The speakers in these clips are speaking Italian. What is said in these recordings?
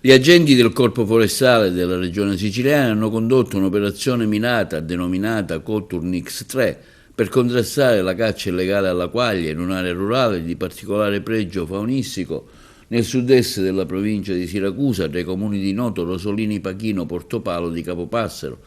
Gli agenti del Corpo Forestale della Regione Siciliana hanno condotto un'operazione mirata denominata Coturnix 3 per contrastare la caccia illegale alla quaglia in un'area rurale di particolare pregio faunistico nel sud-est della provincia di Siracusa, tra i comuni di Noto, Rosolini, Pachino, Portopalo di Capopassero.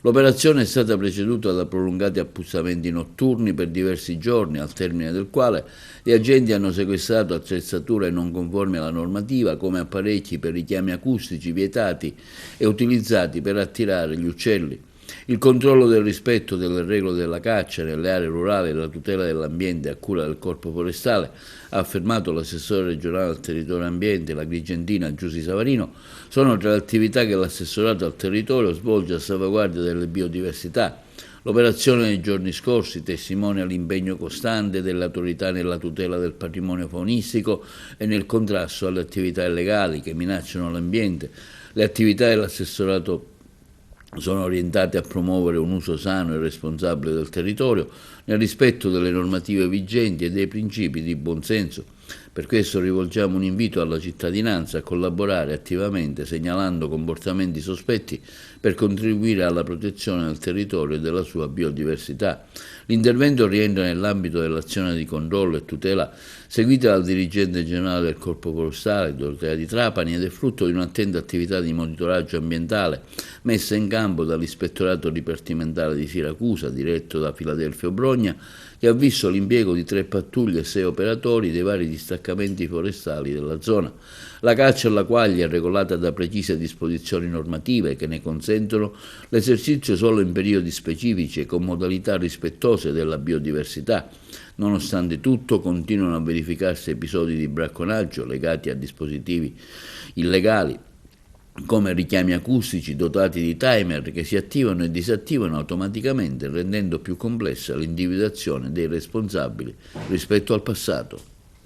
L'operazione è stata preceduta da prolungati appuntamenti notturni per diversi giorni, al termine del quale gli agenti hanno sequestrato attrezzature non conformi alla normativa, come apparecchi per richiami acustici vietati e utilizzati per attirare gli uccelli. Il controllo del rispetto delle regole della caccia nelle aree rurali e la tutela dell'ambiente a cura del Corpo Forestale, ha affermato l'assessore regionale al territorio e ambiente, l'agrigentina Giusy Savarino, sono tra le attività che l'assessorato al territorio svolge a salvaguardia delle biodiversità. L'operazione dei giorni scorsi testimonia l'impegno costante delle autorità nella tutela del patrimonio faunistico e nel contrasto alle attività illegali che minacciano l'ambiente. Le attività dell'assessorato sono orientate a promuovere un uso sano e responsabile del territorio nel rispetto delle normative vigenti e dei principi di buonsenso. Per questo rivolgiamo un invito alla cittadinanza a collaborare attivamente segnalando comportamenti sospetti per contribuire alla protezione del territorio e della sua biodiversità. L'intervento rientra nell'ambito dell'azione di controllo e tutela seguita dal dirigente generale del Corpo Forestale, Dorotea di Trapani, ed è frutto di un'attenta attività di monitoraggio ambientale messa in campo dall'Ispettorato Dipartimentale di Siracusa, diretto da Filadelfio Brogna, che ha visto l'impiego di 3 pattuglie e 6 operatori dei vari distaccamenti forestali della zona. La caccia alla quaglia è regolata da precise disposizioni normative che ne consentono l'esercizio solo in periodi specifici e con modalità rispettose della biodiversità. Nonostante tutto, continuano a verificarsi episodi di bracconaggio legati a dispositivi illegali, come richiami acustici dotati di timer che si attivano e disattivano automaticamente, rendendo più complessa l'individuazione dei responsabili rispetto al passato.